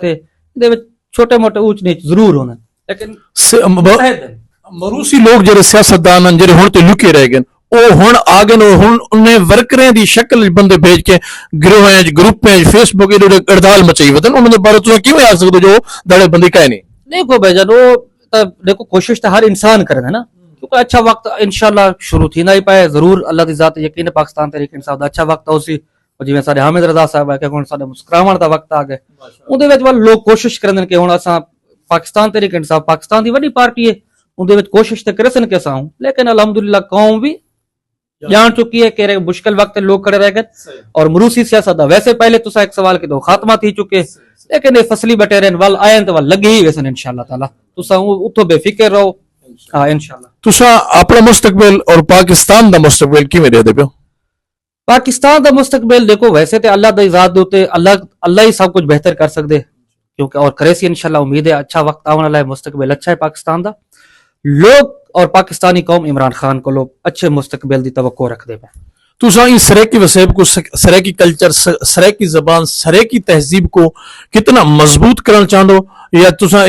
چھوٹے موٹے اونچ نیچ ضرور ہونا لیکن مروسی لوگ جڑے سیاستدان ہیں جڑے ہن تے لکے رہ گئے او ہن آ گئے ہن انہیں ورکریں دی شکل بندے بھیج کے گروہیں گروپیں فیس بک ایڈے اڑدال مچائی ودن انہاں دے بارے تساں کیویں آ سکدو جو دڑے بندی کہے نہیں دیکھو بھائی جان وہ دیکھو کوشش تو ہر انسان کرے ہے نا کیونکہ اچھا وقت انشاءاللہ شروع تھی نہ پائے ضرور اللہ دی ذات یقین پاکستان تحریک انصاف دا اچھا وقت اسی جویں سارے حامد رضا صاحب ہے کہ ہن سارے مسکراون دا وقت آ گئے اون دے وچ لوگ کوشش کرن کہ ہن اساں پاکستان تحریک انصاف پاکستان دی وڈی پارٹی ہے اون دے وچ کوشش تے کرسن کہ اساں لیکن الحمدللہ قوم بھی جان چکی ہے کہ مشکل وقت لوگ کھڑے رہ گئے اور مروسی سیاست دا ویسے پہلے تسا ایک سوال کے دو خاتمہ تھی چکے لیکن یہ فصلی بٹے رہن وال آئیں تو لگے ہی ویسن انشاءاللہ تعالی تسا اتھو بے فکر رہو انشاءاللہ تسا اپنا مستقبل اور پاکستان دا مستقبل کیویں دے پیو پاکستان دا مستقبل دیکھو ویسے تے اللہ دی ذات دے اوتے اللہ ہی سب کچھ بہتر کر سکدے کیونکہ اور کرے سی انشاءاللہ امید ہے اچھا وقت آون والا ہے مستقبل اچھا ہے پاکستان دا لوگ اور پاکستانی قوم عمران خان کو لوگ اچھے مستقبل دی توقع رکھ دے پہ تسا اس سریکی وسیب کو سریکی کلچر سریکی زبان سریکی تہذیب کو کتنا مضبوط کرنا چاہندو یا تسا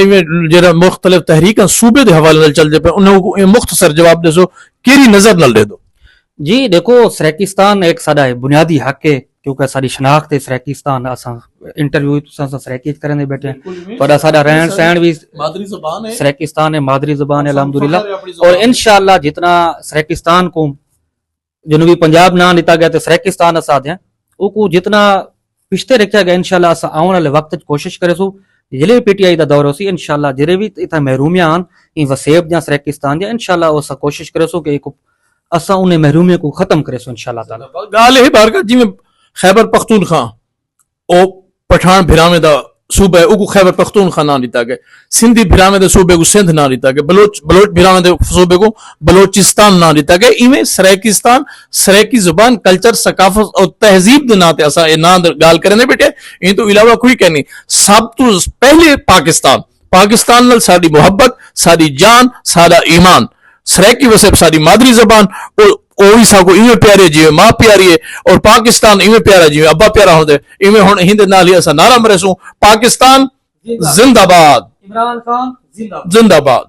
جڑا مختلف تحریکاں صوبے دے حوالے نال چل دے پہ انہاں کو مختصر جواب دے سو کیری نظر نال دے دو جی دیکھو سریکستان ایک ساڈا بنیادی حق ہے کیونکہ ساری شناخت ہے سریکستان اساں انٹرویو تساں سریکی کرنے بیٹھے ہیں پر ساڈا رہن سہن بھی مادری زبان ہے سریکستان ہے مادری زبان ہے الحمدللہ اور انشاءاللہ جتنا سریکستان کو جنوبی پنجاب نام دیتا گیا تو سریکستان اسا دیں او کو جتنا پشتے رکھا گیا انشاءاللہ اسا آون والے وقت کوشش کرے سو جلے پی ٹی آئی دا دور ہو سی انشاءاللہ جڑے بھی اتنا محرومیاں آن ان وسیب یا سریکستان یا انشاءاللہ اسا کوشش کرے سو کہ اسا انہیں محرومیوں کو ختم کرے سو انشاءاللہ تعالی گال ہے بارکہ جی میں خیبر پختونخوا او پٹھان بھرامے دا صوبہ ہے او کو خیبر پختونخوا نام دیتا گیا سندھی بھرامے دے صوبے کو سندھ نام دیتا گیا بلوچ بھرامے دے صوبے کو بلوچستان نام دیتا گیا ایویں سریکستان سریکی زبان کلچر ثقافت اور تہذیب دے نام تے اسا اے نام گال کرنے بیٹھے ان تو علاوہ کوئی کہنی سب تو پہلے پاکستان نال ساری محبت ساری جان سارا ایمان سریکی وسیب ساری مادری زبان اوہی سا کو ایویں پیارے جیویں ماں پیاری ہے اور پاکستان ایویں پیارا جیویں ابا پیارا ہوندے ایویں ہن ہند نال ہی اسا نعرہ مرے سوں پاکستان زندہ باد عمران خان زندہ باد